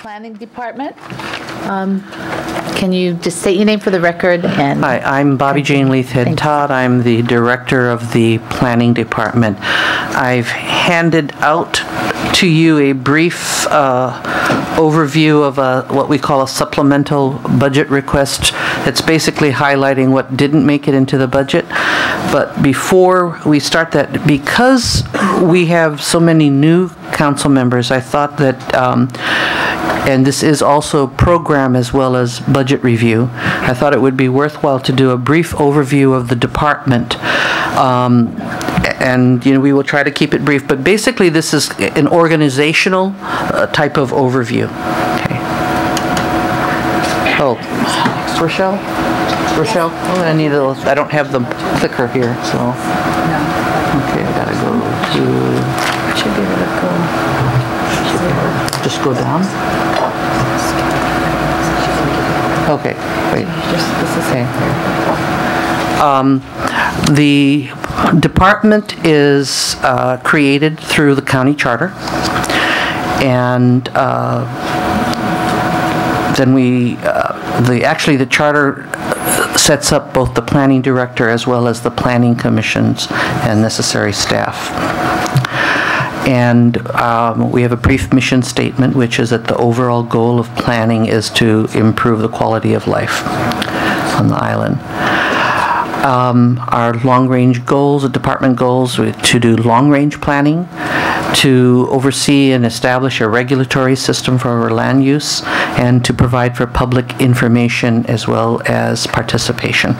Planning Department. Can you just state your name for the record? And Hi, I'm Bobby Jane Leithead. Todd, I'm the director of the Planning Department. I've handed out to you a brief overview of what we call a supplemental budget request. It's basically highlighting what didn't make it into the budget. But before we start that, because we have so many new council members, I thought that, and this is also program as well as budget review, I thought it would be worthwhile to do a brief overview of the department. And we will try to keep it brief, but basically this is an organizational type of overview. Okay. Oh, Rochelle? Rochelle? Oh, I don't have the clicker here, so. No. Okay, I gotta go to. Should be able to go. Just go down. Okay, wait. Okay. The department is created through the county charter, and then the charter sets up both the planning director as well as the planning commissions and necessary staff. And we have a brief mission statement, which is that the overall goal of planning is to improve the quality of life on the island. Our long-range goals, the department goals, to do long-range planning, to oversee and establish a regulatory system for our land use, and to provide for public information as well as participation.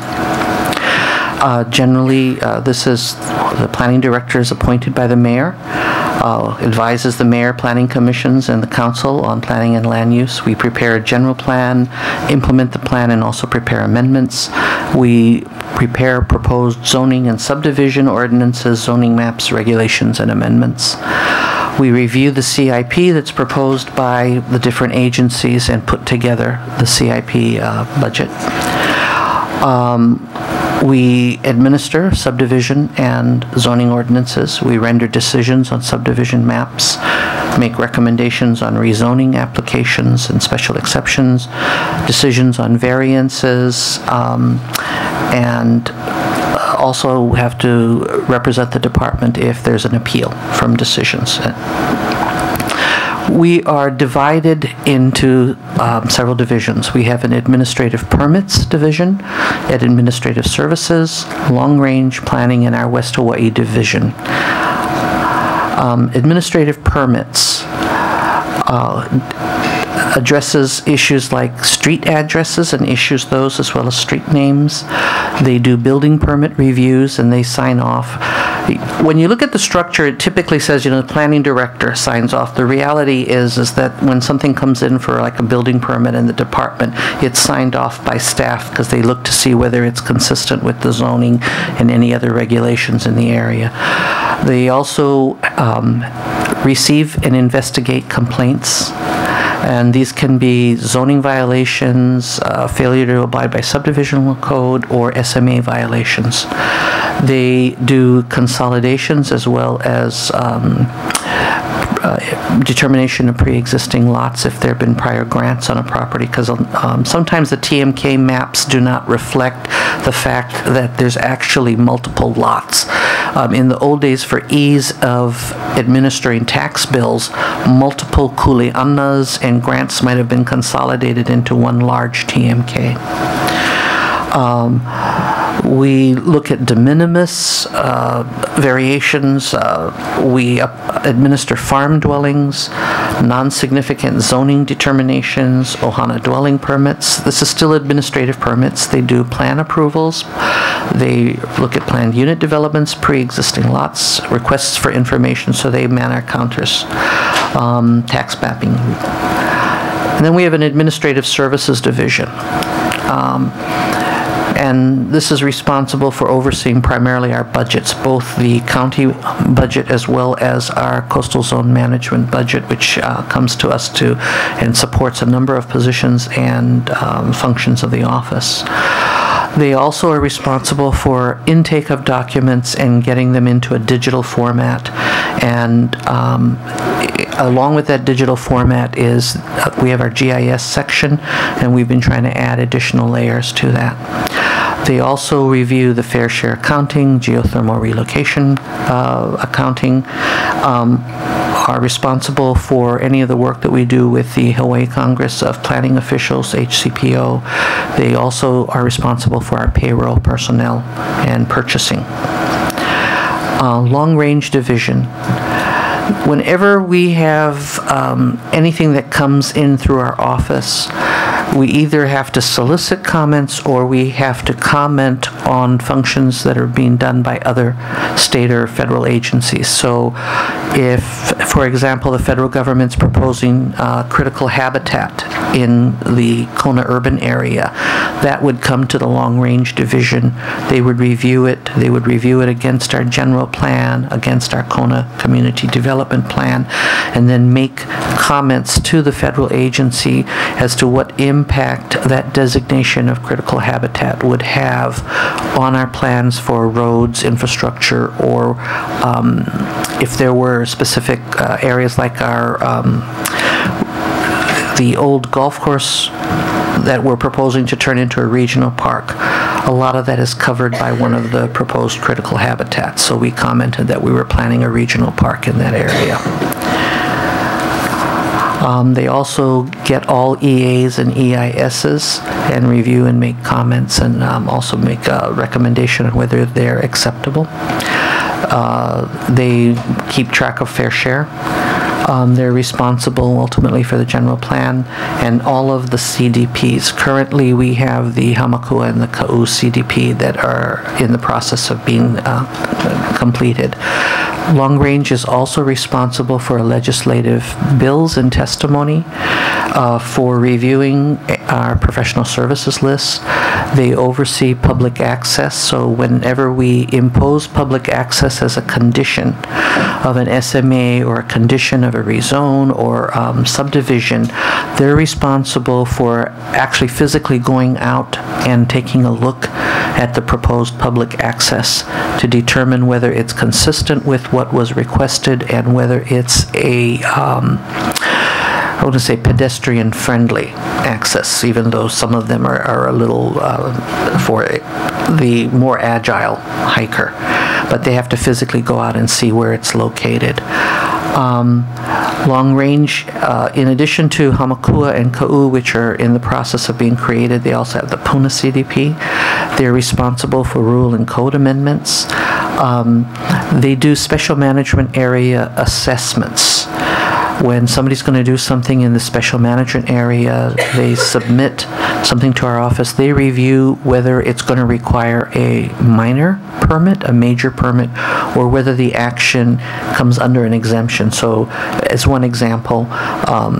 Generally, the planning director is appointed by the mayor, advises the mayor, planning commissions, and the council on planning and land use. We prepare a general plan, implement the plan, and also prepare amendments. We prepare proposed zoning and subdivision ordinances, zoning maps, regulations, and amendments. We review the CIP that's proposed by the different agencies and put together the CIP budget. We administer subdivision and zoning ordinances. We render decisions on subdivision maps, make recommendations on rezoning applications and special exceptions, decisions on variances, and also have to represent the department if there's an appeal from decisions. We are divided into several divisions. We have an administrative permits division, an administrative services, long-range planning, and our West Hawaii division. Administrative permits addresses issues like street addresses and issues those as well as street names. They do building permit reviews and they sign off. When you look at the structure, it typically says, the planning director signs off. The reality is that when something comes in for like a building permit in the department, it's signed off by staff because they look to see whether it's consistent with the zoning and any other regulations in the area. They also receive and investigate complaints. And these can be zoning violations, failure to abide by subdivision code, or SMA violations. They do consolidations as well as determination of pre-existing lots if there have been prior grants on a property, because sometimes the TMK maps do not reflect the fact that there's actually multiple lots. In the old days, for ease of administering tax bills, multiple kuleanas and grants might have been consolidated into one large TMK. We look at de minimis variations. We administer farm dwellings, non-significant zoning determinations, Ohana dwelling permits. This is still administrative permits. They do plan approvals. They look at planned unit developments, pre-existing lots, requests for information, so they man our counters, tax mapping. And then we have an administrative services division. And this is responsible for overseeing primarily our budgets, both the county budget as well as our coastal zone management budget, which comes to us and supports a number of positions and functions of the office. They also are responsible for intake of documents and getting them into a digital format. And along with that digital format is we have our GIS section, and we've been trying to add additional layers to that. They also review the fair share accounting, geothermal relocation accounting, are responsible for any of the work that we do with the Hawaii Congress of Planning Officials, HCPO. They also are responsible for our payroll, personnel, and purchasing. Long-range division. Whenever we have anything that comes in through our office, we either have to solicit comments or we have to comment on functions that are being done by other state or federal agencies. So if, for example, the federal government's proposing critical habitat in the Kona urban area, that would come to the long-range division. They would review it. They would review it against our general plan, against our Kona community development plan, and then make comments to the federal agency as to what impact that designation of critical habitat would have on our plans for roads, infrastructure, or if there were specific areas like our the old golf course that we're proposing to turn into a regional park. A lot of that is covered by one of the proposed critical habitats, so we commented that we were planning a regional park in that area. They also get all EAs and EISs and review and make comments, and also make a recommendation on whether they're acceptable. They keep track of fair share. They're responsible ultimately for the general plan and all of the CDPs. Currently, we have the Hamakua and the Ka'u CDP that are in the process of being completed. Long Range is also responsible for legislative bills and testimony, for reviewing our professional services lists. They oversee public access, so whenever we impose public access as a condition of an SMA or a condition of a rezone or subdivision, they're responsible for actually physically going out and taking a look at the proposed public access to determine whether it's consistent with what was requested and whether it's a I want to say pedestrian-friendly access, even though some of them are a little for the more agile hiker. But they have to physically go out and see where it's located. Long Range, in addition to Hamakua and Ka'u, which are in the process of being created, they also have the Puna CDP. They're responsible for rule and code amendments. They do special management area assessments. When somebody's going to do something in the special management area, they submit something to our office. They review whether it's going to require a minor permit, a major permit, or whether the action comes under an exemption. So, as one example,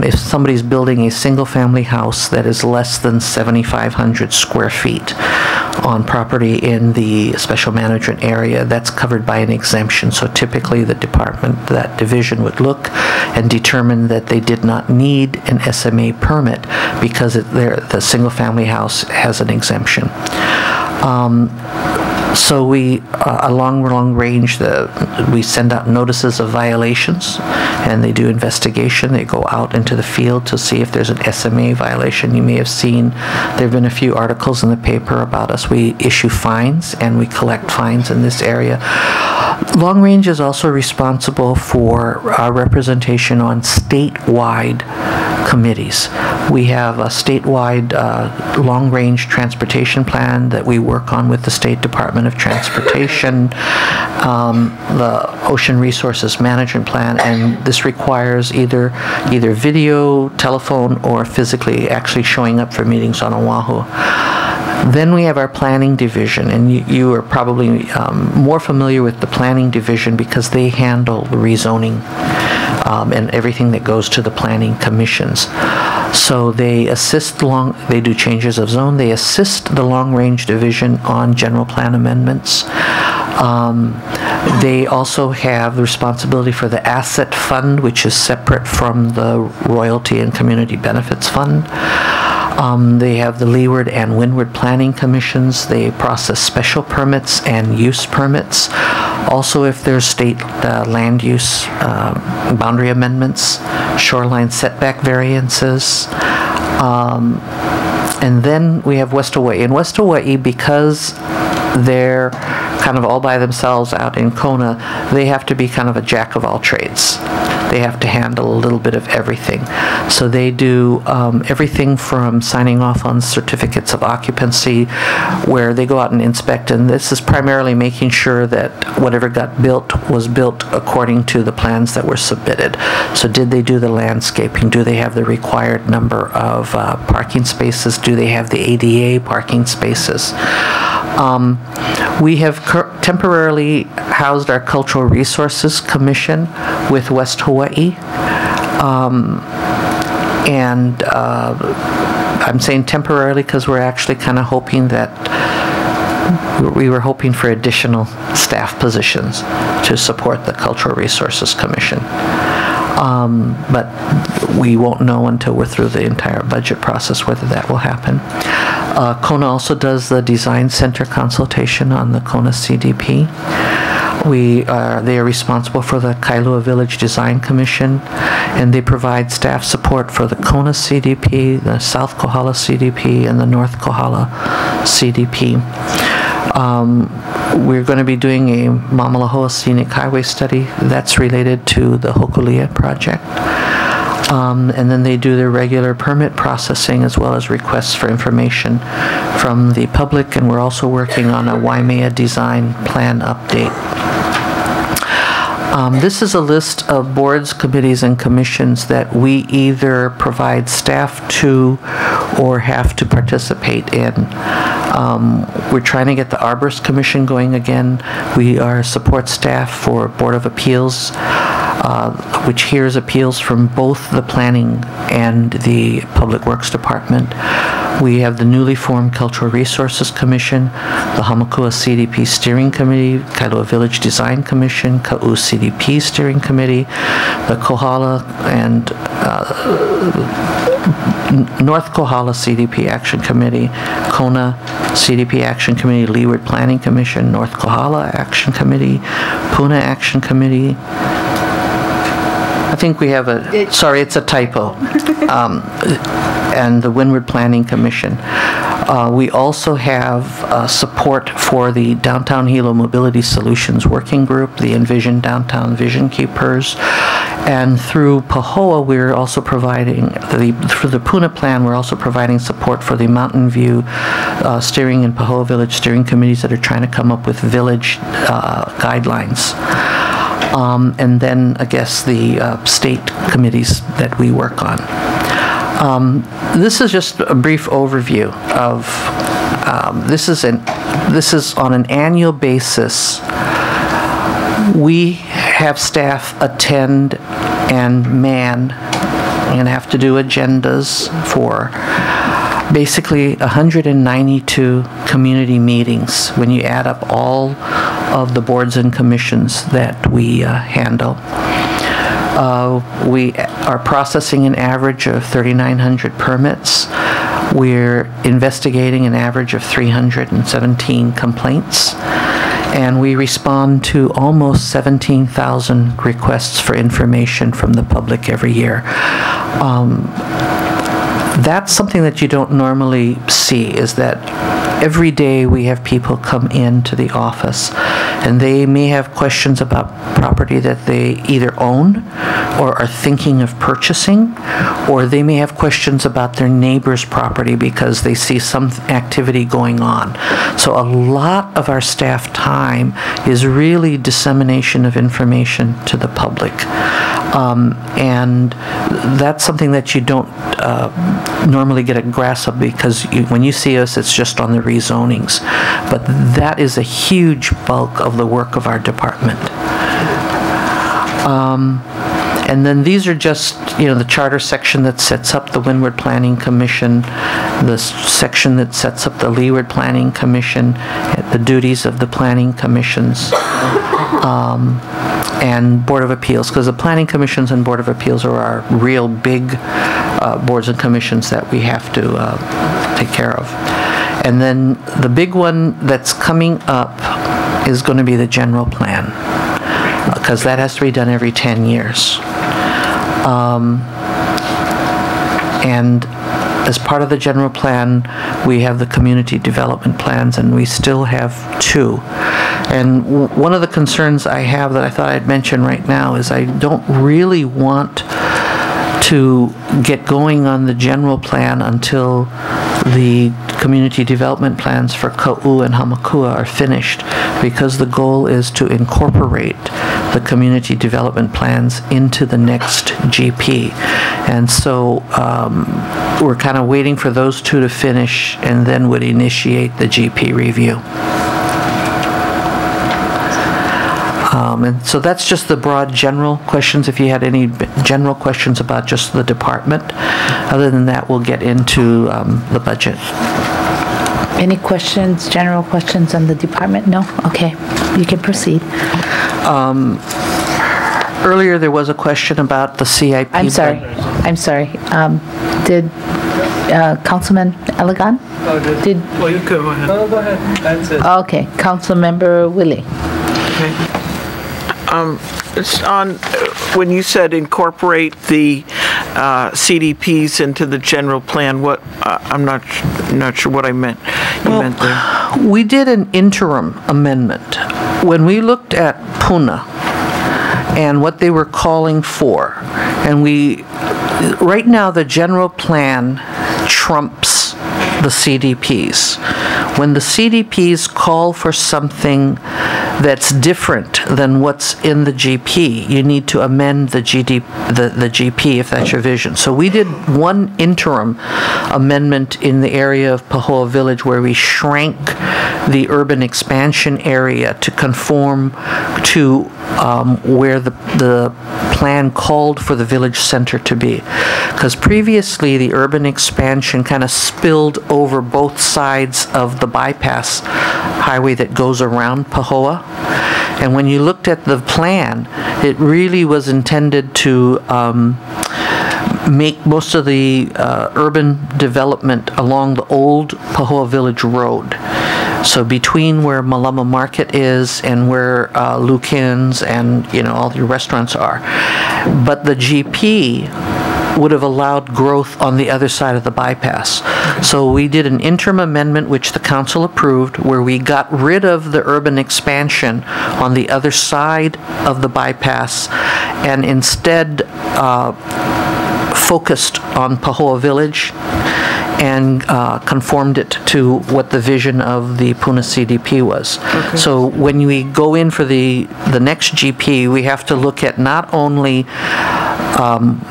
if somebody's building a single-family house that is less than 7,500 square feet on property in the special management area, that's covered by an exemption. So typically the department, that division would look and determine that they did not need an SMA permit because the single family house has an exemption. So we, along Long Range, we send out notices of violations, and they do investigation. They go out into the field to see if there's an SMA violation. You may have seen there have been a few articles in the paper about us. We issue fines, and we collect fines in this area. Long Range is also responsible for our representation on statewide committees. We have a statewide long-range transportation plan that we work on with the State Department of Transportation, the Ocean Resources Management Plan, and this requires either video, telephone, or physically actually showing up for meetings on Oahu. Then we have our planning division, and you are probably more familiar with the planning division because they handle rezoning and everything that goes to the planning commissions. So they assist they do changes of zone. They assist the Long Range division on general plan amendments. They also have the responsibility for the asset fund, which is separate from the royalty and community benefits fund. They have the Leeward and Windward Planning Commissions. They process special permits and use permits. Also, if there's state land use boundary amendments, shoreline setback variances. And then we have West Hawaii. In West Hawaii, because they're kind of all by themselves out in Kona, they have to be kind of a jack of all trades. They have to handle a little bit of everything. So they do everything from signing off on certificates of occupancy, where they go out and inspect, and this is primarily making sure that whatever got built was built according to the plans that were submitted. So did they do the landscaping? Do they have the required number of parking spaces? Do they have the ADA parking spaces? We have temporarily housed our Cultural Resources Commission with West Hawaii. I'm saying temporarily because we're actually kind of hoping that we were hoping for additional staff positions to support the Cultural Resources Commission. But we won't know until we're through the entire budget process whether that will happen. Kona also does the Design Center consultation on the Kona CDP. They are responsible for the Kailua Village Design Commission, and they provide staff support for the Kona CDP, the South Kohala CDP, and the North Kohala CDP. We're going to be doing a Mamalahoa Scenic Highway study that's related to the Hokulia project. And then they do their regular permit processing as well as requests for information from the public, and we're also working on a Waimea design plan update. This is a list of boards, committees, and commissions that we either provide staff to or have to participate in. We're trying to get the Arborist Commission going again. We are support staff for Board of Appeals, which hears appeals from both the Planning and the Public Works Department. We have the newly formed Cultural Resources Commission, the Hamakua CDP Steering Committee, Kailua Village Design Commission, Ka'u CDP Steering Committee, the Kohala and North Kohala CDP Action Committee, Kona CDP Action Committee, Leeward Planning Commission, North Kohala Action Committee, Puna Action Committee. I think we have sorry, it's a typo. And the Windward Planning Commission. We also have support for the Downtown Hilo Mobility Solutions Working Group, the Envision Downtown Vision Keepers, and through PAHOA we're also providing, through the Puna Plan, we're also providing support for the Mountain View Steering and PAHOA Village Steering Committees that are trying to come up with village guidelines. And then, I guess, the state committees that we work on. This is just a brief overview of, this is on an annual basis. We have staff attend and man and have to do agendas for basically 192 community meetings when you add up all of the boards and commissions that we handle. We are processing an average of 3,900 permits. We're investigating an average of 317 complaints. And we respond to almost 17,000 requests for information from the public every year. That's something that you don't normally see, is that every day we have people come into the office and they may have questions about property that they either own or are thinking of purchasing, or they may have questions about their neighbor's property because they see some activity going on. So a lot of our staff time is really dissemination of information to the public. And that's something that you don't normally get a grasp of, because when you see us, it's just on the rezonings. But that is a huge bulk of the work of our department. And then these are just, the charter section that sets up the Windward Planning Commission, the section that sets up the Leeward Planning Commission, the duties of the planning commissions. and Board of Appeals, because the planning commissions and Board of Appeals are our real big boards and commissions that we have to take care of. And then the big one that's coming up is going to be the general plan, because that has to be done every 10 years. And as part of the general plan, we have the community development plans, and we still have 2. And one of the concerns I have that I thought I'd mention right now is I don't really want to get going on the general plan until the community development plans for Ka'u and Hamakua are finished, because the goal is to incorporate the community development plans into the next GP. And so we're kind of waiting for those 2 to finish, and then would initiate the GP review. And so that's just the broad general questions. If you had any general questions about just the department, other than that, we'll get into the budget. Any questions, general questions on the department? No? Okay, you can proceed. Earlier there was a question about the CIP. I'm sorry. Did Councilman Elegant? Oh, well, you could go ahead. Oh, go ahead. That's it. Okay, Councilmember Wille. Okay. It's on, when you said incorporate the CDPs into the general plan, what, I'm not sure what I meant. You meant there. We did an interim amendment. When we looked at Puna and what they were calling for, and right now the general plan trumps the CDPs. When the CDPs call for something that's different than what's in the GP, you need to amend the GP if that's your vision. So we did one interim amendment in the area of Pahoa Village where we shrank the urban expansion area to conform to where the plan called for the village center to be. Because previously the urban expansion kind of spilled over both sides of the bypass highway that goes around Pahoa. And when you looked at the plan, it really was intended to make most of the urban development along the old Pahoa Village Road. So between where Malama Market is and where Lukin's and all the restaurants are. But the GP would have allowed growth on the other side of the bypass. So we did an interim amendment which the council approved where we got rid of the urban expansion on the other side of the bypass and instead focused on Pahoa Village and conformed it to what the vision of the Puna CDP was. Okay. So when we go in for the next GP, we have to look at not only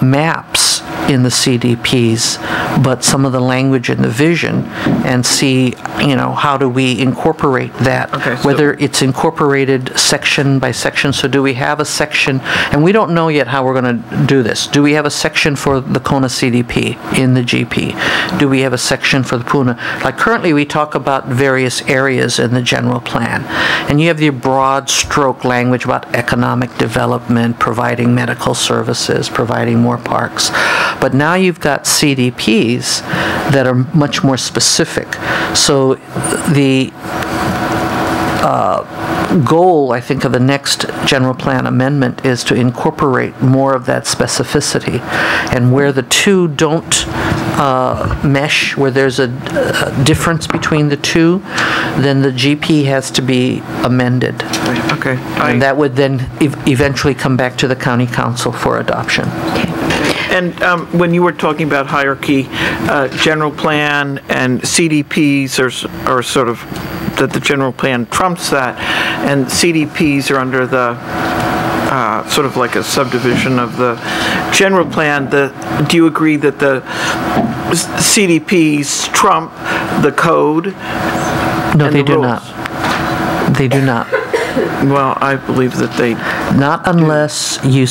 maps in the CDPs, but some of the language in the vision and see, how do we incorporate that, whether it's incorporated section by section. So do we have a section, and we don't know yet how we're going to do this. Do we have a section for the Kona CDP in the GP? Do we have a section for the Puna? Like currently we talk about various areas in the general plan, and you have the broad stroke language about economic development, providing medical services, providing more parks. But now you've got CDPs that are much more specific. So the goal, I think, of the next general plan amendment is to incorporate more of that specificity. And where the two don't mesh, where there's a difference between the two, then the GP has to be amended. Okay. And that would then eventually come back to the county council for adoption. Okay. And when you were talking about hierarchy, general plan and CDPs are sort of, that the general plan trumps that, and CDPs are under the sort of like a subdivision of the general plan. Do you agree that the CDPs trump the code? No, they do not. They do not. Well, I believe that they not unless you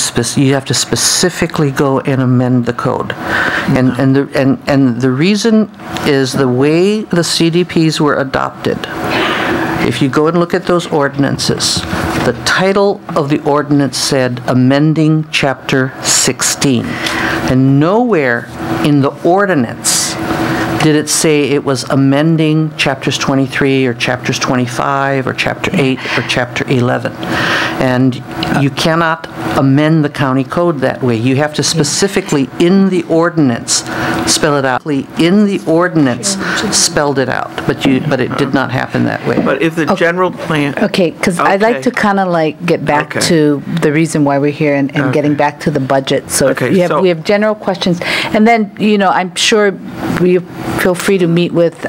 have to specifically go and amend the code, and the reason is the way the CDPs were adopted If you go and look at those ordinances, the title of the ordinance said amending Chapter 16. And nowhere in the ordinance did it say it was amending Chapters 23 or Chapters 25 or Chapter 8 or Chapter 11. And you cannot amend the county code that way. You have to specifically in the ordinance spell it out. In the ordinance spelled it out, but it did not happen that way. But if the general plan... Okay, because I'd like to kind of like get back to the reason why we're here and getting back to the budget. So if we have general questions, and then, I'm sure we feel free to meet with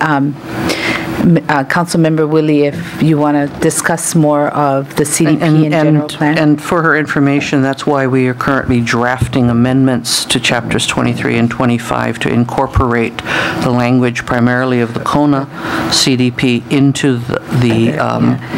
Councilmember Wille if you want to discuss more of the CDP and general plan. And for her information, that's why we are currently drafting amendments to Chapters 23 and 25 to incorporate the language primarily of the Kona CDP into the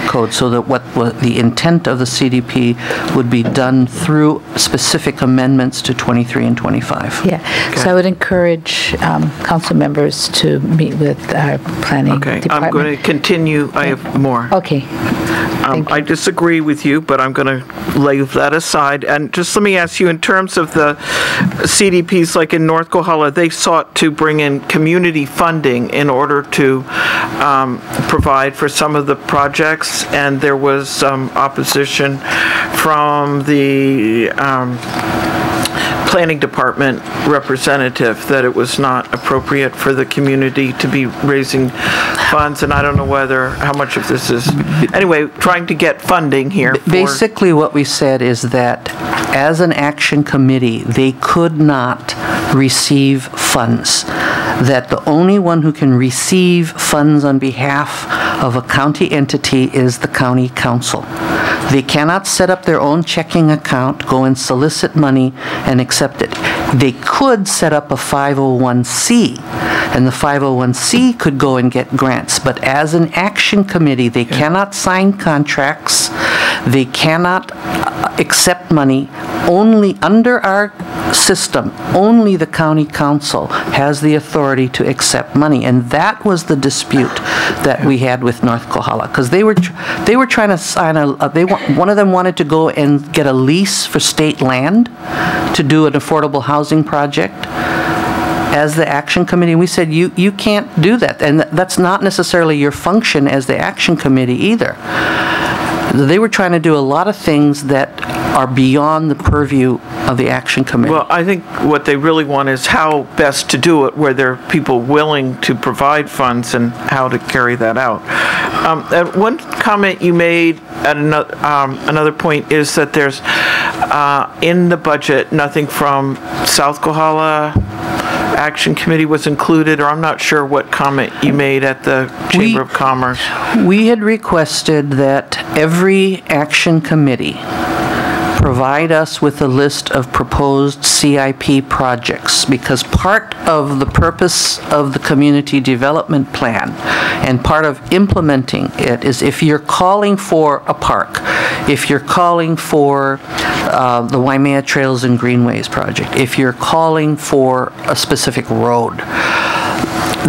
code, so that what the intent of the CDP would be done through specific amendments to 23 and 25. Yeah, so I would encourage council members to meet with our planning department. I'm going to continue. I have more. Okay. I disagree with you, but I'm going to lay that aside. And just let me ask you, in terms of the CDPs, like in North Kohala, they sought to bring in community funding in order to provide for some of the projects, and there was opposition from the planning department representative that it was not appropriate for the community to be raising funds, and I don't know how much of this is, anyway, trying to get funding here. Basically what we said is that as an action committee, they could not receive funds, that the only one who can receive funds on behalf of a county entity is the county council. They cannot set up their own checking account, go and solicit money and accept it. They could set up a 501c, and the 501c could go and get grants, but as an action committee, they cannot sign contracts, they cannot accept money. Only under our system, only the county council has the authority to accept money, and that was the dispute that we had with North Kohala, because they were trying to sign one of them wanted to go and get a lease for state land to do an affordable housing project. As the action committee, we said you can't do that, and that's not necessarily your function as the action committee either. They were trying to do a lot of things that are beyond the purview of the action committee. Well, I think what they really want is how best to do it, where there are people willing to provide funds and how to carry that out. And one comment you made at another point is that there's in the budget nothing from South Kohala Action Committee was included, or I'm not sure what comment you made at the Chamber of Commerce. We had requested that every action committee provide us with a list of proposed CIP projects, because part of the purpose of the community development plan and part of implementing it is if you're calling for a park, if you're calling for the Waimea Trails and Greenways project, if you're calling for a specific road,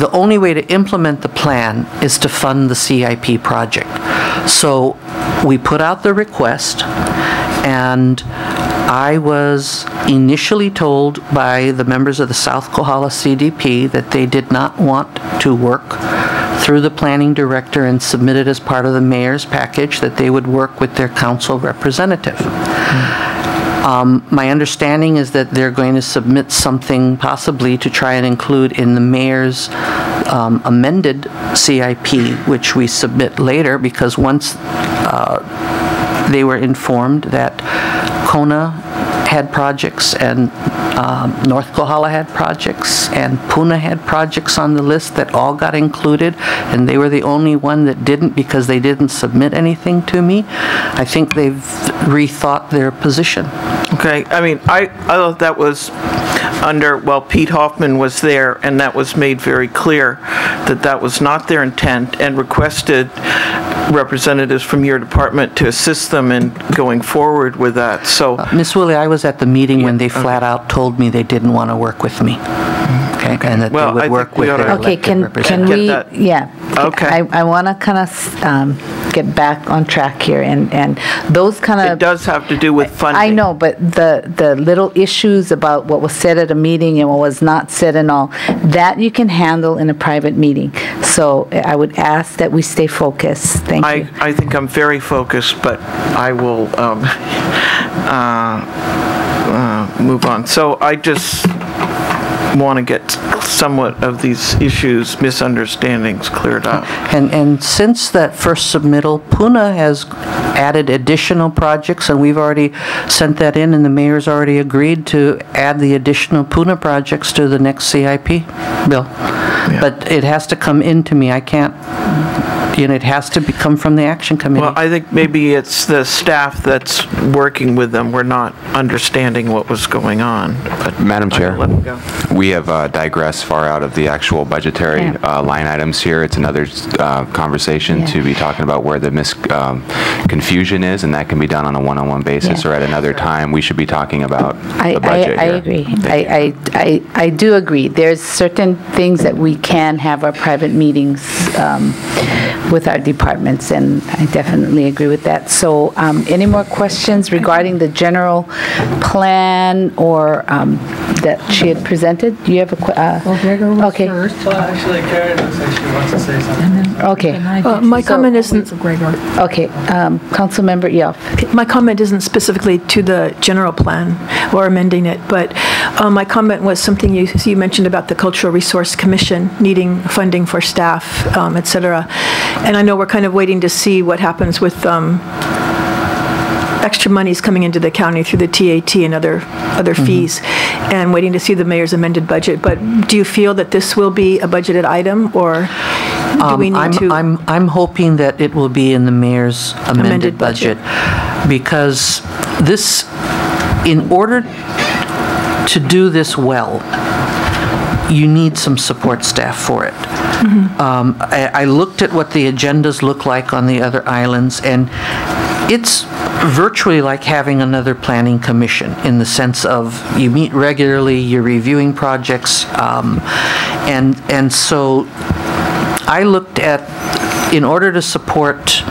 the only way to implement the plan is to fund the CIP project. So we put out the request, and I was initially told by the members of the South Kohala CDP that they did not want to work through the planning director and submit it as part of the mayor's package, that they would work with their council representative. My understanding is that they're going to submit something possibly to try and include in the mayor's amended CIP, which we submit later, because once they were informed that Kona had projects and North Kohala had projects and Puna had projects on the list that all got included, and they were the only one that didn't because they didn't submit anything to me. I think they've rethought their position. Okay, I mean, I thought that was Pete Hoffman was there, and that was made very clear that that was not their intent, and requested representatives from your department to assist them in going forward with that. So, Ms. Wille, I was at the meeting when they flat out told me they didn't want to work with me. Okay, and that they would work with their elected representatives. Okay. I want to kind of get back on track here, and those kind of... It does have to do with funding. I know, but the little issues about what was said at a meeting and what was not said and all, that you can handle in a private meeting. So I would ask that we stay focused. Thank you. I think I'm very focused, but I will move on. So I just want to get somewhat of these issues, misunderstandings cleared up. And since that first submittal, Puna has added additional projects, and we've already sent that in, and the mayor's already agreed to add the additional Puna projects to the next CIP bill. Yeah. But it has to come into me. I can't, it has to come from the Action Committee. Well, I think maybe it's the staff that's working with them. We're not understanding what was going on. But Madam Chair, we have digressed far out of the actual budgetary line items here. It's another conversation to be talking about where the confusion is, and that can be done on a one-on-one basis or at another time. We should be talking about the budget I agree. I do agree. There's certain things that we can have our private meetings with our departments, and I definitely agree with that. So any more questions regarding the general plan or that she had presented? Do you have a question? Well, Gregor was first. Well, actually, Karen looks like she wants to say something. Okay. My comment isn't... Okay. Councilmember Eoff. My comment isn't specifically to the general plan or amending it, but my comment was something you mentioned about the Cultural Resource Commission needing funding for staff, et cetera. And I know we're kind of waiting to see what happens with extra monies coming into the county through the TAT and other fees, and waiting to see the mayor's amended budget. But do you feel that this will be a budgeted item, or do we need to? I'm hoping that it will be in the mayor's amended budget, because this, in order to do this well, you need some support staff for it. I looked at what the agendas look like on the other islands, and it's virtually like having another planning commission, in the sense of you meet regularly, you're reviewing projects, and so I looked at, in order to support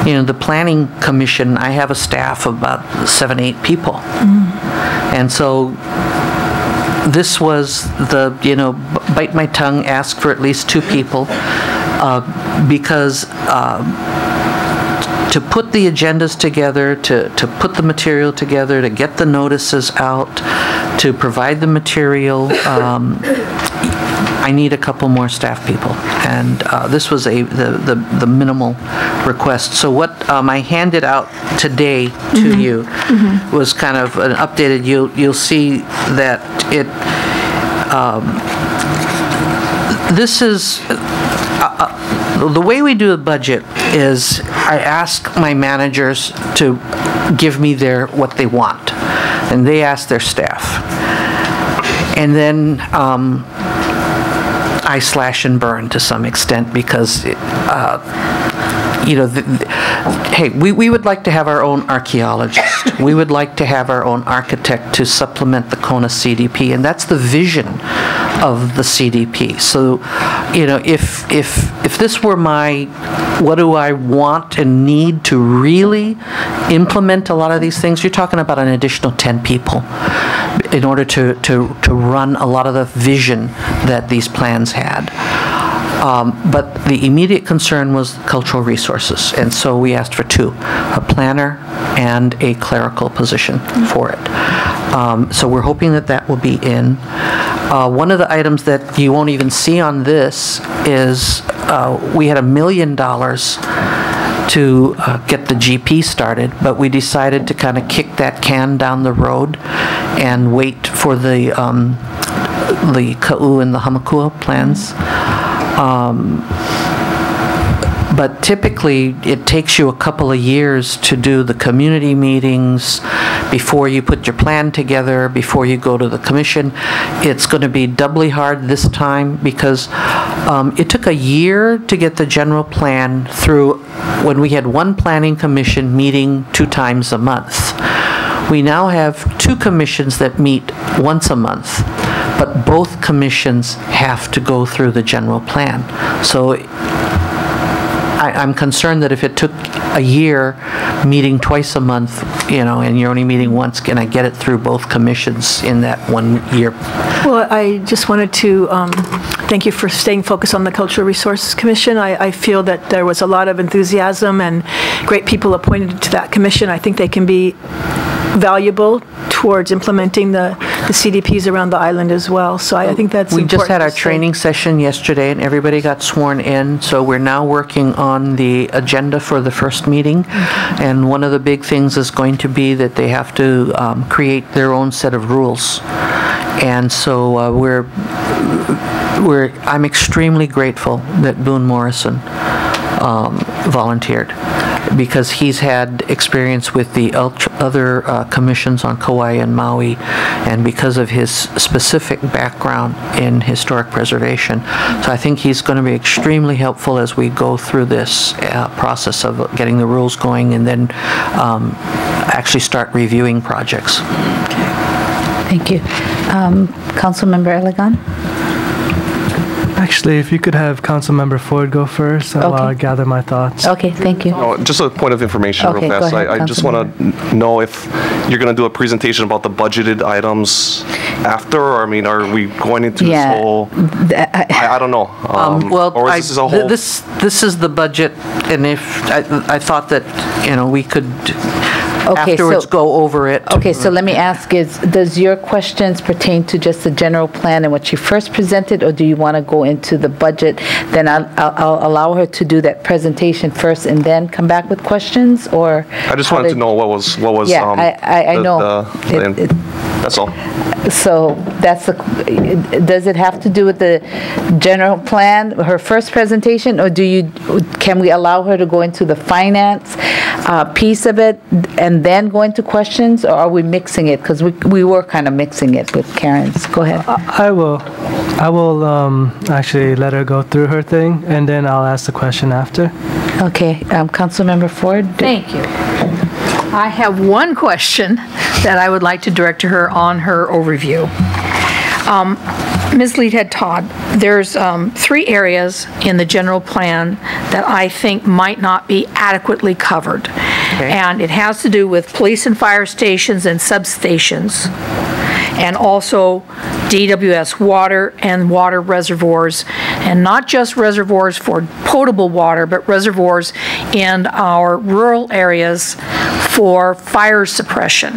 the planning commission, I have a staff of about 7-8 people. And so this was the, bite my tongue, ask for at least 2 people, because to put the agendas together, to put the material together, to get the notices out, to provide the material, I need a couple more staff people, and this was the minimal request. So what I handed out today to you was kind of an updated. You'll see that it. This is the way we do a budget. Is I ask my managers to give me what they want, and they ask their staff, and then I slash and burn to some extent, because hey, we would like to have our own archaeologist. We would like to have our own architect to supplement the Kona CDP, and that's the vision of the CDP. So, if this were what do I want and need to really implement a lot of these things, you're talking about an additional 10 people in order to run a lot of the vision that these plans had. But the immediate concern was cultural resources, and so we asked for 2, a planner and a clerical position for it. So we're hoping that will be in. One of the items that you won't even see on this is we had $1 million to get the GP started, but we decided to kind of kick that can down the road and wait for the Ka'u and the Hamakua plans. But typically, it takes you a couple of years to do the community meetings before you put your plan together, before you go to the commission. It's going to be doubly hard this time, because it took a year to get the general plan through when we had one planning commission meeting 2 times a month. We now have 2 commissions that meet once a month, but both commissions have to go through the general plan. So I'm concerned that if it took a year, meeting twice a month, and you're only meeting once, can I get it through both commissions in that 1 year? Well, I just wanted to thank you for staying focused on the Cultural Resources Commission. I feel that there was a lot of enthusiasm and great people appointed to that commission. I think they can be valuable towards implementing the CDPs around the island as well. So I think that's important. We just had our training session yesterday, and everybody got sworn in. So we're now working on the agenda for the first meeting. Okay. And one of the big things is going to be that they have to create their own set of rules. And so I'm extremely grateful that Boone Morrison volunteered, because he's had experience with the other commissions on Kauai and Maui, and because of his specific background in historic preservation. So I think he's going to be extremely helpful as we go through this process of getting the rules going and then actually start reviewing projects. Okay. Thank you. Councilmember Elegant? Actually, if you could have Councilmember Ford go first, I'll gather my thoughts. Okay, thank you. Just a point of information real fast. I just want to know if you're going to do a presentation about the budgeted items after, or, are we going into this whole... I don't know. Or is this a whole... This is the budget, and if I thought that, we could... afterwards go over it. Okay, so let me ask does your questions pertain to just the general plan and what you first presented, or do you want to go into the budget? Then I'll allow her to do that presentation first and then come back with questions, or... I just wanted to know what was yeah, I know. That's all. So does it have to do with the general plan, her first presentation, or can we allow her to go into the finance piece of it and then go into questions, or are we mixing it? Because we were kind of mixing it with Karen's. Go ahead. I will actually let her go through her thing, and then I'll ask the question after. Okay. Councilmember Ford? Thank you. I have one question that I would like to direct to her on her overview. Ms. Leithead, Todd, there's 3 areas in the general plan that I think might not be adequately covered. Okay. And it has to do with police and fire stations and substations, and also DWS water and water reservoirs, and not just reservoirs for potable water, but reservoirs in our rural areas for fire suppression.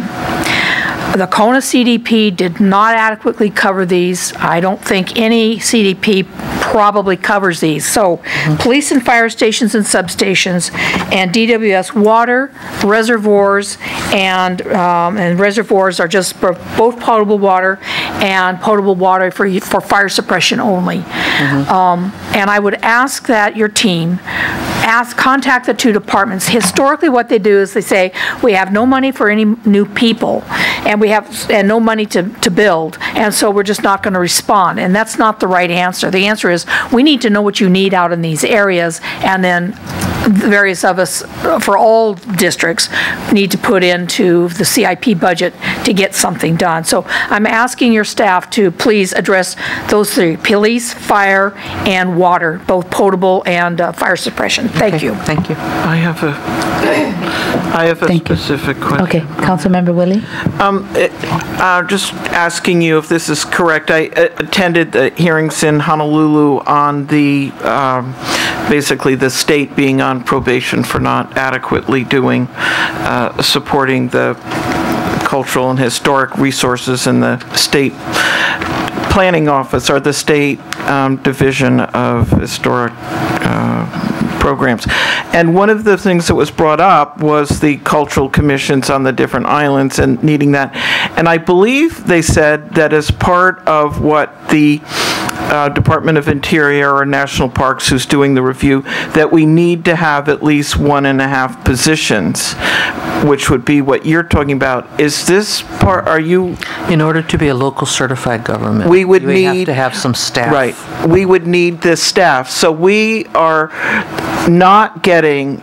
The Kona CDP did not adequately cover these. I don't think any CDP probably covers these. So police and fire stations and substations, and DWS water, reservoirs, and reservoirs are just for both potable water and potable water for fire suppression only. And I would ask that your team contact the 2 departments. Historically, what they do is they say, we have no money for any new people, and we have no money to build, and so we're just not going to respond. And that's not the right answer. The answer is, we need to know what you need out in these areas, and then the various of us, for all districts, need to put into the CIP budget to get something done. So I'm asking your staff to please address those 3, police, fire, and water, both potable and fire suppression. Thank you. Thank you. I have a specific question. Okay, Councilmember Wille. Just asking you if this is correct. I attended the hearings in Honolulu on the basically the state being on probation for not adequately supporting the cultural and historic resources in the state planning office, or the state division of historic programs. And one of the things that was brought up was the cultural commissions on the different islands and needing that. And I believe they said that as part of what the Department of Interior or National Parks, who's doing the review, that we need to have at least 1.5 positions, which would be what you're talking about. Is this part, are you... In order to be a local certified government, we would have to have some staff. Right. We would need this staff. So we are not getting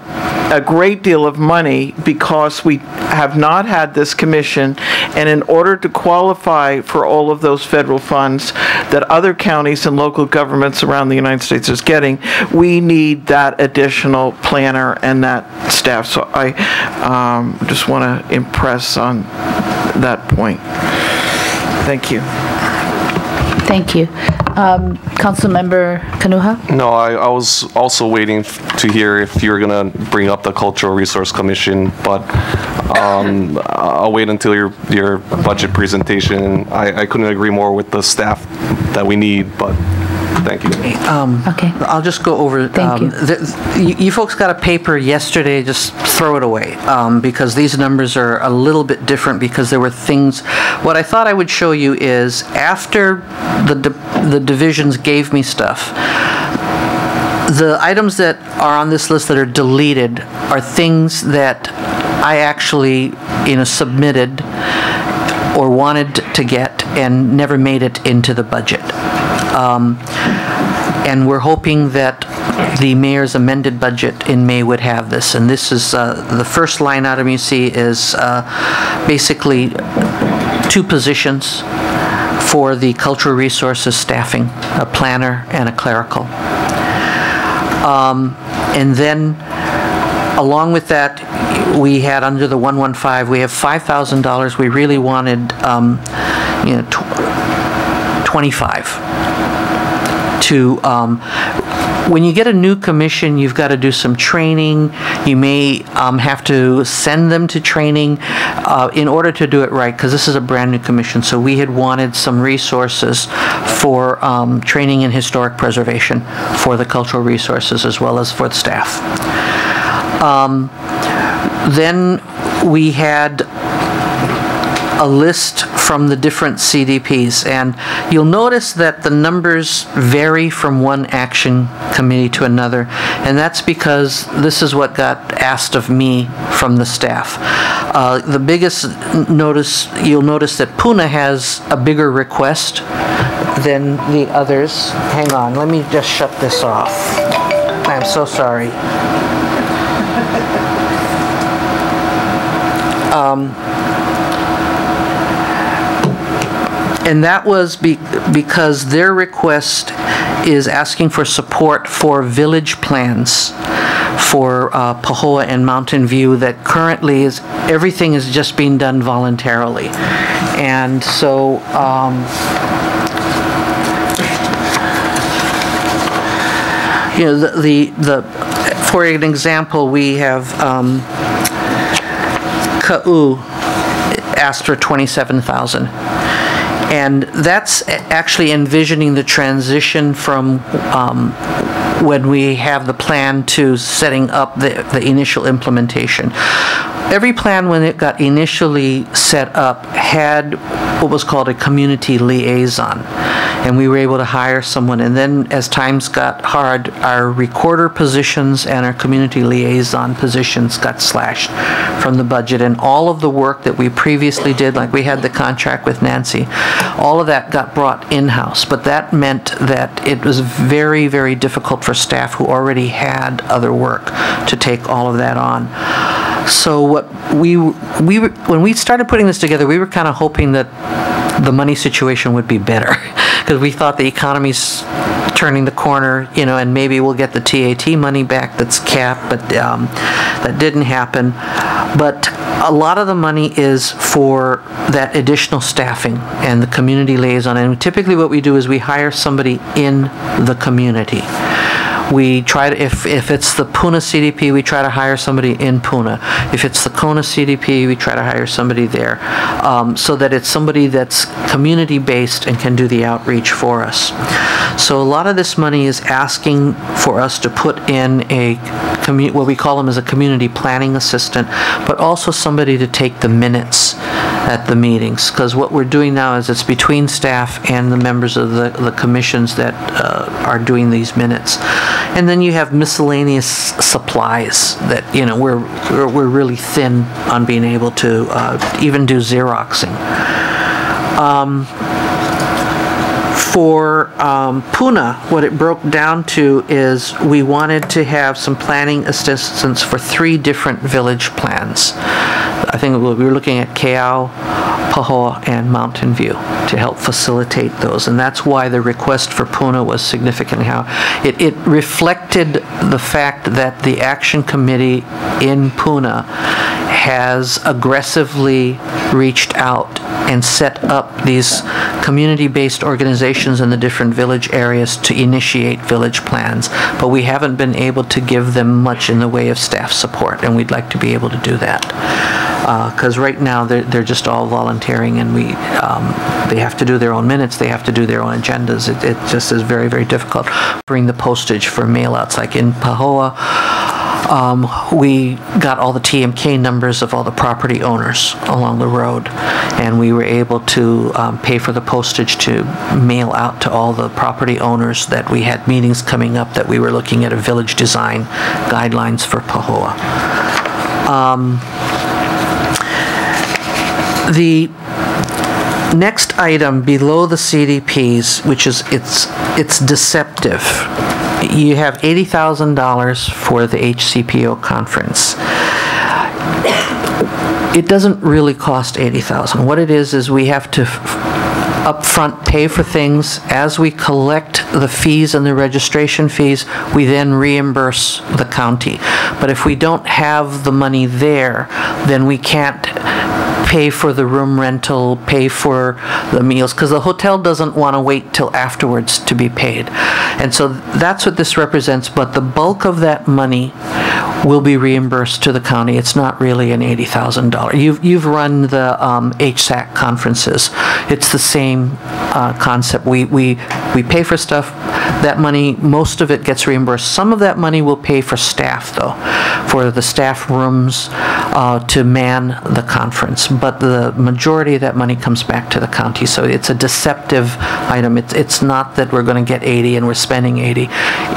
a great deal of money because we have not had this commission, and in order to qualify for all of those federal funds that other counties and local governments around the United States is getting, we need that additional planner and that staff. So I just want to impress on that point. Thank you. Thank you. Councilmember Kanuha? No, I was also waiting to hear if you were going to bring up the Cultural Resource Commission, but I'll wait until your budget presentation. I couldn't agree more with the staff that we need, but thank you. Okay. I'll just go over. Thank you. You folks got a paper yesterday, just throw it away, because these numbers are a little bit different because there were things. What I thought I would show you is after the divisions gave me stuff, the items that are on this list that are deleted are things that I actually, submitted or wanted to get and never made it into the budget. And we're hoping that the mayor's amended budget in May would have this. And this is the first line item you see is basically 2 positions for the cultural resources staffing, a planner and a clerical. And then along with that, we had under the 115, we have $5,000. We really wanted 25 to, when you get a new commission, you've got to do some training. You may have to send them to training in order to do it right, because this is a brand new commission. So we had wanted some resources for training in historic preservation for the cultural resources as well as for the staff. Then we had a list from the different CDPs, and you'll notice that the numbers vary from one action committee to another, and that's because this is what got asked of me from the staff. The biggest you'll notice that Puna has a bigger request than the others. Hang on, let me just shut this off. I'm so sorry. And that was because their request is asking for support for village plans for Pahoa and Mountain View that currently everything is just being done voluntarily. And so for an example, we have Ka'u asked for $27,000. And that's actually envisioning the transition from when we have the plan to setting up the initial implementation. Every plan, when it got initially set up, had what was called a community liaison. And we were able to hire someone. And then as times got hard, our recorder positions and our community liaison positions got slashed from the budget. And all of the work that we previously did, like we had the contract with Nancy, all of that got brought in-house. But that meant that it was very, very difficult for staff who already had other work to take all of that on. So what when we started putting this together, we were kind of hoping that the money situation would be better, because we thought the economy's turning the corner, and maybe we'll get the TAT money back that's capped, but that didn't happen. But a lot of the money is for that additional staffing and the community liaison. And typically what we do is we hire somebody in the community. We try to, if it's the Puna CDP, we try to hire somebody in Puna. If it's the Kona CDP, we try to hire somebody there, so that it's somebody that's community-based and can do the outreach for us. So a lot of this money is asking for us to put in what we call them as a community planning assistant, but also somebody to take the minutes at the meetings, because what we're doing now is it's between staff and the members of the commissions that are doing these minutes. And then you have miscellaneous supplies that we're really thin on being able to even do Xeroxing. For Puna, what it broke down to is we wanted to have some planning assistance for 3 different village plans. I think we were looking at Keau, Pahoa, and Mountain View to help facilitate those, and that's why the request for Puna was significant. How it reflected the fact that the Action Committee in Puna has aggressively reached out and set up these community-based organizations in the different village areas to initiate village plans, but we haven't been able to give them much in the way of staff support, and we'd like to be able to do that. Because right now they're just all volunteering, and they have to do their own minutes, they have to do their own agendas. It just is very, very difficult. Bring the postage for mail-outs. Like in Pahoa, we got all the TMK numbers of all the property owners along the road, and we were able to pay for the postage to mail out to all the property owners that we had meetings coming up that we were looking at a village design guidelines for Pahoa. The next item below the CDPs, which is it's deceptive. You have $80,000 for the HCPO conference. It doesn't really cost $80,000. What it is we have to upfront pay for things. As we collect the fees and the registration fees, we then reimburse the county. But if we don't have the money there, then we can't pay for the room rental, pay for the meals, because the hotel doesn't want to wait till afterwards to be paid. And so that's what this represents, but the bulk of that money will be reimbursed to the county. It's not really an $80,000. You've run the HSAC conferences. It's the same concept. We pay for stuff. That money, most of it gets reimbursed. Some of that money will pay for staff, though, for the staff rooms to man the conference. But the majority of that money comes back to the county. So it's a deceptive item. It's not that we're going to get 80 and we're spending 80.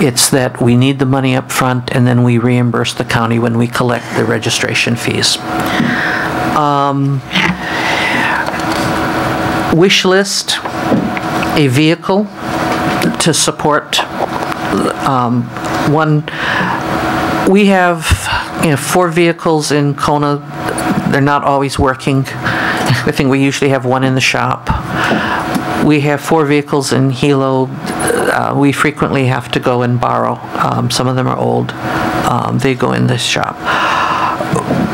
It's that we need the money up front, and then we reimburse the county when we collect the registration fees. Wish list, a vehicle to support one. We have 4 vehicles in Kona. They're not always working. I think we usually have 1 in the shop. We have 4 vehicles in Hilo. We frequently have to go and borrow. Some of them are old. They go in the shop.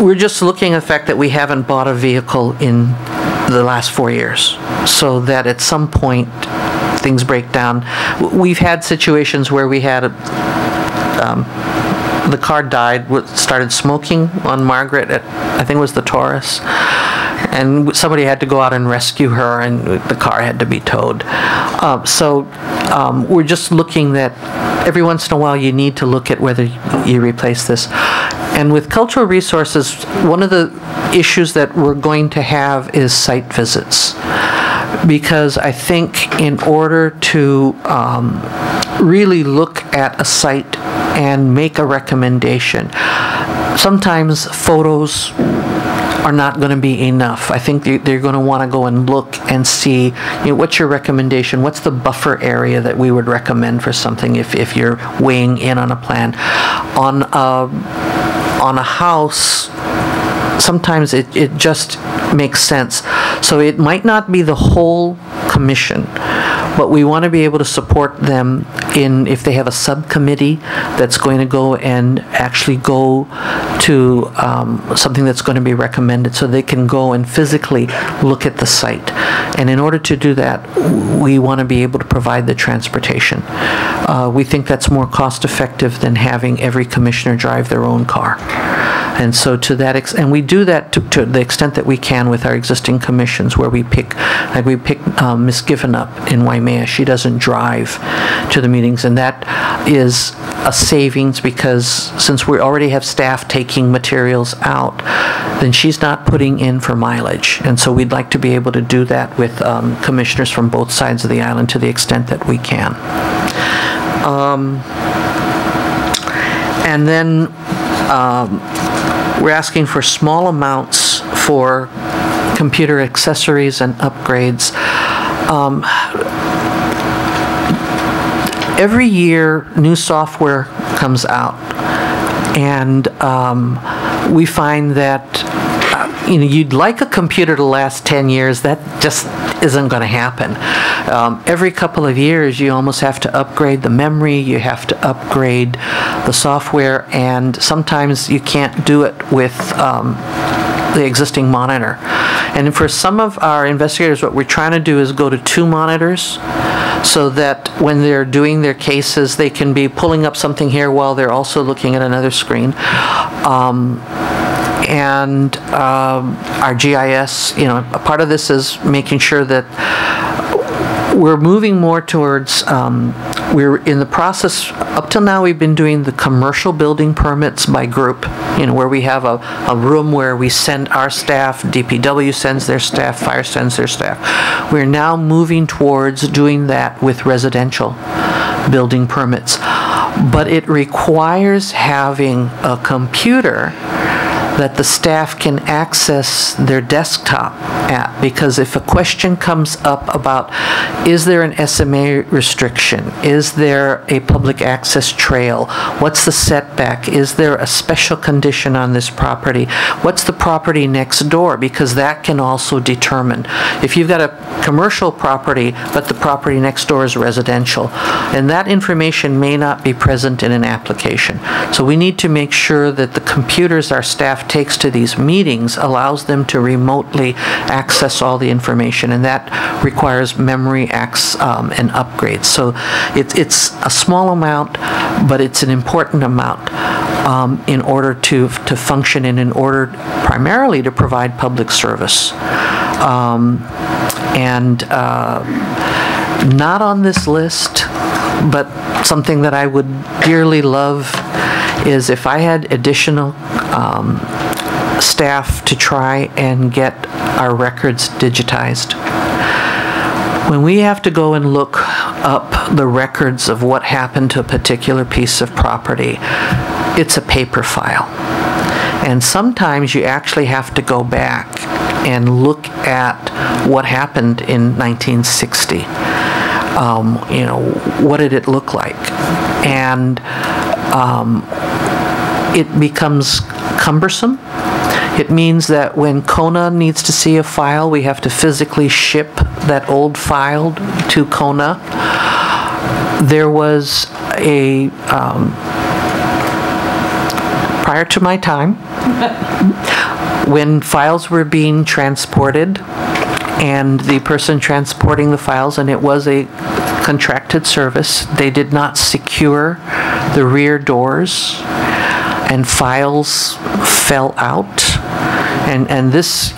We're just looking at the fact that we haven't bought a vehicle in the last 4 years, so that at some point things break down. We've had situations where we had the car died, started smoking on Margaret at, I think it was the Taurus, and somebody had to go out and rescue her, and the car had to be towed. We're just looking that every once in a while you need to look at whether you replace this. And with cultural resources, one of the issues that we're going to have is site visits. Because I think in order to really look at a site and make a recommendation, sometimes photos are not going to be enough. I think they're going to want to go and look and see, what's your recommendation? What's the buffer area that we would recommend for something if you're weighing in on a plan? On a house, sometimes it just makes sense. So it might not be the whole commission, but we want to be able to support them if they have a subcommittee that's going to go and actually go to something that's going to be recommended, so they can go and physically look at the site. And in order to do that, we want to be able to provide the transportation. We think that's more cost effective than having every commissioner drive their own car. And so to that and we do that to the extent that we can with our existing commissions, where we pick Miss Givenup in Waimea. She doesn't drive to the meetings, and that is a savings, because since we already have staff taking materials out, then she's not putting in for mileage. And so we'd like to be able to do that with commissioners from both sides of the island to the extent that we can. And then we're asking for small amounts for computer accessories and upgrades. every year, new software comes out, and we find that you'd like a computer to last 10 years. That just isn't going to happen. Every couple of years, you almost have to upgrade the memory, you have to upgrade the software, and sometimes you can't do it with the existing monitor. And for some of our investigators, what we're trying to do is go to 2 monitors, so that when they're doing their cases, they can be pulling up something here while they're also looking at another screen. And our GIS, a part of this is making sure that we're moving more towards, we're in the process, up till now we've been doing the commercial building permits by group, where we have a room where we send our staff, DPW sends their staff, fire sends their staff. We're now moving towards doing that with residential building permits. But it requires having a computer that the staff can access their desktop at, because if a question comes up about, is there an SMA restriction? Is there a public access trail? What's the setback? Is there a special condition on this property? What's the property next door? Because that can also determine. If you've got a commercial property, but the property next door is residential, and that information may not be present in an application. So we need to make sure that the computers our staff takes to these meetings allows them to remotely access all the information, and that requires memory and upgrades. So it's a small amount, but it's an important amount in order to function and in order primarily to provide public service. Not on this list, but something that I would dearly love is if I had additional staff to try and get our records digitized. When we have to go and look up the records of what happened to a particular piece of property, it's a paper file. And sometimes you actually have to go back and look at what happened in 1960. What did it look like? And it becomes cumbersome. It means that when Kona needs to see a file, we have to physically ship that old file to Kona. There was a, prior to my time, when files were being transported, and the person transporting the files, and it was a contracted service, they did not secure the rear doors, and files fell out. And this,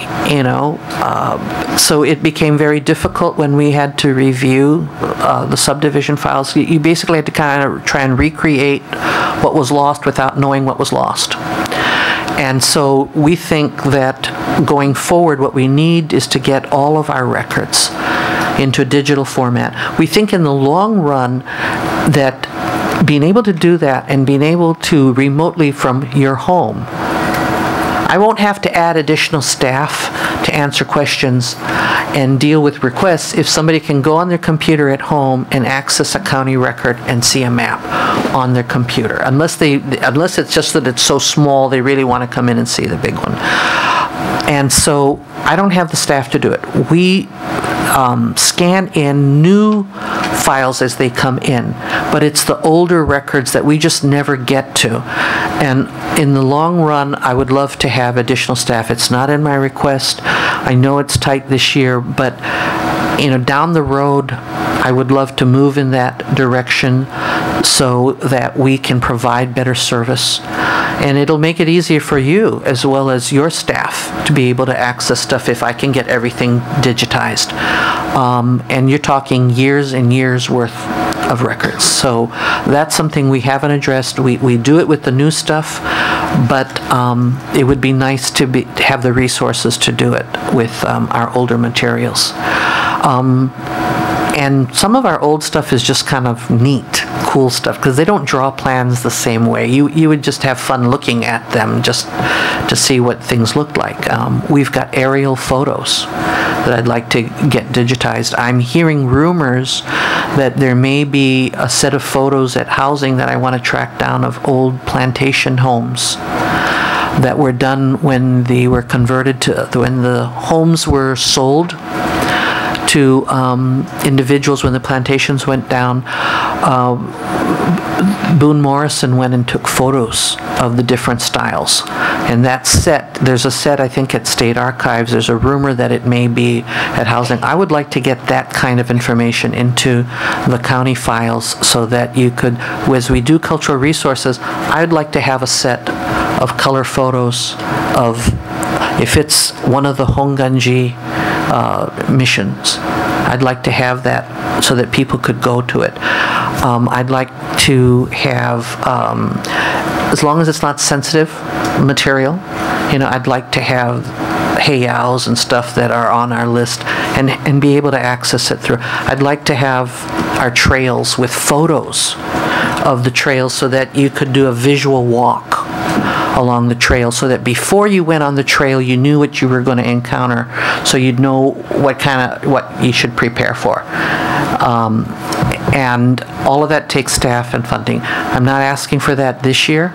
so it became very difficult when we had to review the subdivision files. You basically had to kind of try and recreate what was lost without knowing what was lost. And so we think that going forward, what we need is to get all of our records into a digital format. We think in the long run that being able to do that and being able to remotely from your home, I won't have to add additional staff to answer questions and deal with requests if somebody can go on their computer at home and access a county record and see a map on their computer, unless it's just that it's so small they really want to come in and see the big one. And so I don't have the staff to do it. We scan in new files as they come in, but it's the older records that we just never get to. And in the long run, I would love to have additional staff. It's not in my request. I know it's tight this year, but down the road, I would love to move in that direction so that we can provide better service. And it'll make it easier for you as well as your staff to be able to access stuff if I can get everything digitized. And you're talking years and years worth of records. So that's something we haven't addressed. We do it with the new stuff, but it would be nice to have the resources to do it with our older materials. And some of our old stuff is just kind of neat, cool stuff, because they don't draw plans the same way. You would just have fun looking at them just to see what things look like. We've got aerial photos that I'd like to get digitized. I'm hearing rumors that there may be a set of photos at housing that I want to track down of old plantation homes that were done when they were converted to, when the homes were sold to individuals when the plantations went down. Boone Morrison went and took photos of the different styles. And that set, there's a set I think at State Archives, there's a rumor that it may be at housing. I would like to get that kind of information into the county files so that you could, as we do cultural resources, I'd like to have a set of color photos of, if it's one of the Honganji missions, I'd like to have that so that people could go to it. I'd like to have, as long as it's not sensitive material, I'd like to have heyows and stuff that are on our list and be able to access it through. I'd like to have our trails with photos of the trails so that you could do a visual walk along the trail, so that before you went on the trail you knew what you were going to encounter, so you'd know what you should prepare for. And all of that takes staff and funding. I'm not asking for that this year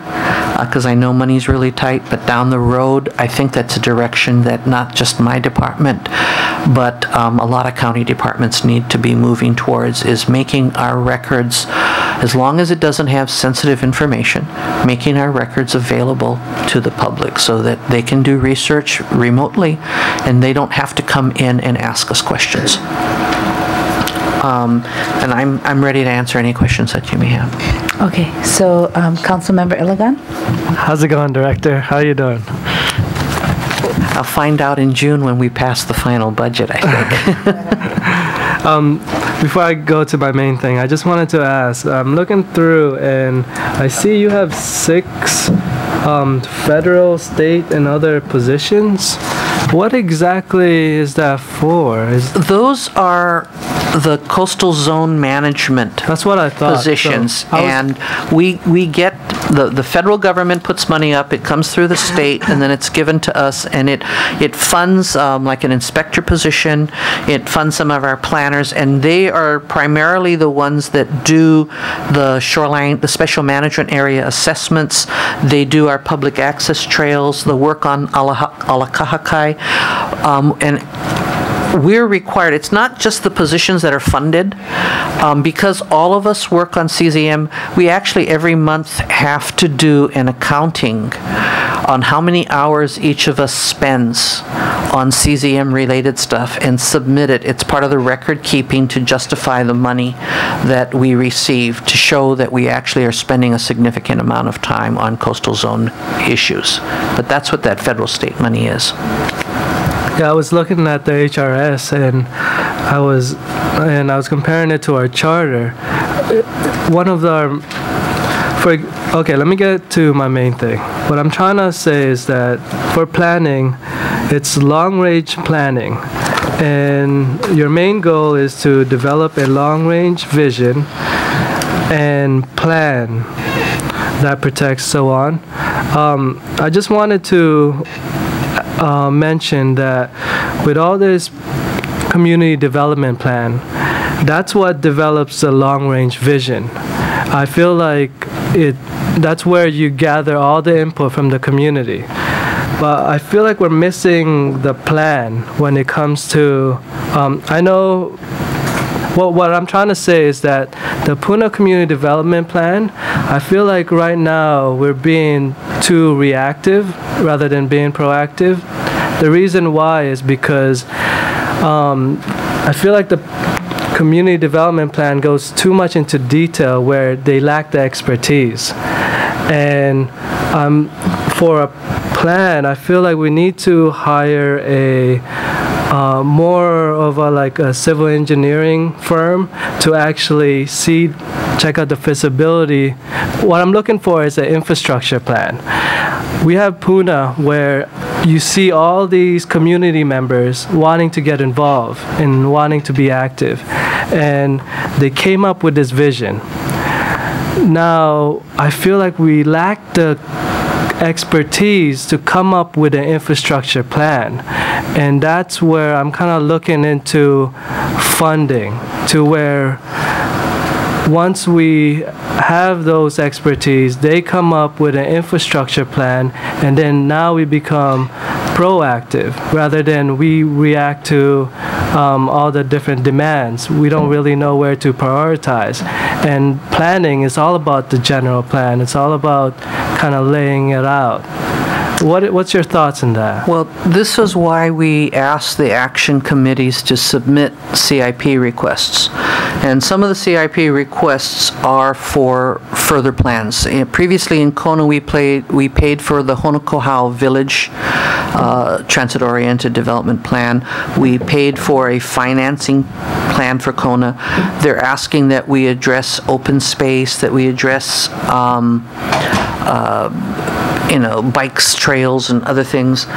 because I know money's really tight, but down the road I think that's a direction that not just my department but a lot of county departments need to be moving towards, is making our records, as long as it doesn't have sensitive information, making our records available to the public so that they can do research remotely and they don't have to come in and ask us questions. And I'm ready to answer any questions that you may have. Okay, so Councilmember Iligan? How's it going, Director? How are you doing? I'll find out in June when we pass the final budget, I think. Before I go to my main thing, I just wanted to ask, I'm looking through and I see you have 6 federal, state, and other positions. What exactly is that for? Those are the coastal zone management. That's what I thought. Positions, so and we get the federal government puts money up. It comes through the state, and then it's given to us, and it funds like an inspector position. It funds some of our planners, and they are primarily the ones that do the shoreline, the special management area assessments. They do our public access trails, the work on Alakahakai, and we're required, it's not just the positions that are funded, because all of us work on CZM, we actually every month have to do an accounting on how many hours each of us spends on CZM related stuff and submit it. It's part of the record keeping to justify the money that we receive, to show that we actually are spending a significant amount of time on coastal zone issues. But that's what that federal state money is. Yeah, I was looking at the HRS and I was comparing it to our charter. One of the okay, let me get to my main thing. What I'm trying to say is that for planning, it's long-range planning, and your main goal is to develop a long-range vision and plan that protects, so on. I just wanted to mention that with all this community development plan, that's what develops the long-range vision. I feel like that's where you gather all the input from the community. But I feel like we're missing the plan when it comes to, I know, what I'm trying to say is that the Puna Community Development Plan, I feel like right now we're being too reactive rather than being proactive. The reason why is because I feel like the community development plan goes too much into detail where they lack the expertise. And for a plan, I feel like we need to hire a more of a civil engineering firm to actually check out the feasibility. What I'm looking for is an infrastructure plan. We have Puna where you see all these community members wanting to get involved and wanting to be active. and they came up with this vision. Now, I feel like we lack the expertise to come up with an infrastructure plan, and that's where I'm kind of looking into funding, to where once we have those expertise, they come up with an infrastructure plan, and then now we become proactive rather than we react to all the different demands. We don't really know where to prioritize. And planning is all about the general plan. It's all about kind of laying it out. What's your thoughts on that? Well, this is why we asked the action committees to submit CIP requests. And some of the CIP requests are for further plans. Previously in Kona, we paid for the Honokohau Village Transit-Oriented Development Plan. We paid for a financing plan for Kona. They're asking that we address open space, that we address bikes, trails, and other things.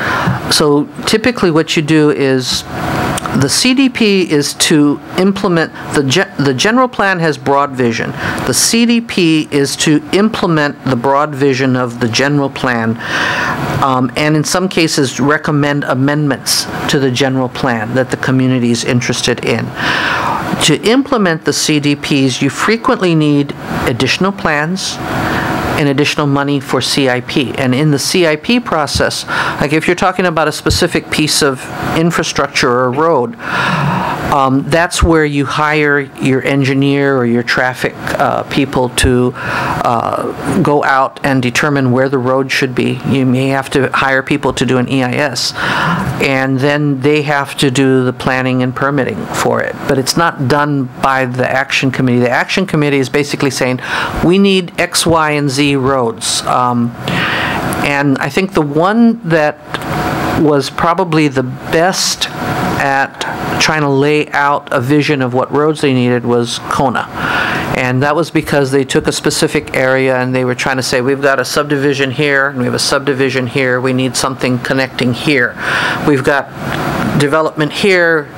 So typically what you do is the CDP is to implement, the general plan has broad vision. The CDP is to implement the broad vision of the general plan, and in some cases recommend amendments to the general plan that the community is interested in. To implement the CDPs, you frequently need additional plans and additional money for CIP. And in the CIP process, like if you're talking about a specific piece of infrastructure or a road, that's where you hire your engineer or your traffic people to go out and determine where the road should be. You may have to hire people to do an EIS, and then they have to do the planning and permitting for it. But it's not done by the action committee. The action committee is basically saying, we need X, Y, and Z roads. And I think the one that was probably the best at trying to lay out a vision of what roads they needed was Kona. And that was because they took a specific area and they were trying to say, we've got a subdivision here, and we have a subdivision here, we need something connecting here. We've got development here,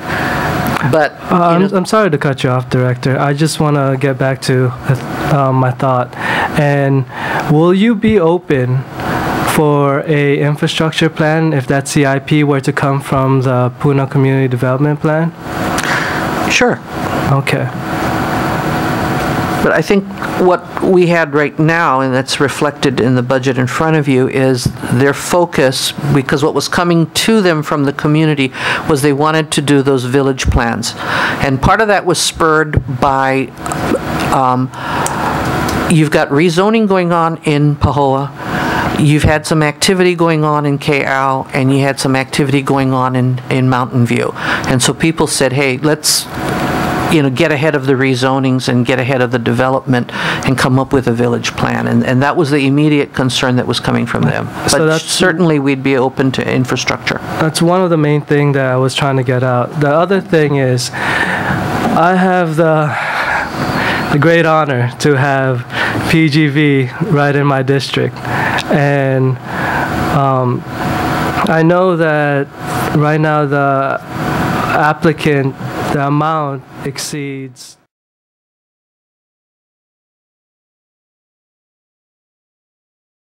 but... I'm sorry to cut you off, Director. I just want to get back to my thought. And will you be open for a infrastructure plan if that CIP were to come from the Puna Community Development Plan? Sure. Okay. But I think what we had right now, and that's reflected in the budget in front of you, is their focus, because what was coming to them from the community was they wanted to do those village plans. And part of that was spurred by, you've got rezoning going on in Pahoa, you've had some activity going on in Ke'au, and you had some activity going on in Mountain View. And so people said, hey, let's get ahead of the rezonings and get ahead of the development and come up with a village plan. And that was the immediate concern that was coming from them. So but certainly we'd be open to infrastructure. That's one of the main things that I was trying to get out. The other thing is, I have the great honor to have PGV right in my district. And I know that right now the applicant, the amount exceeds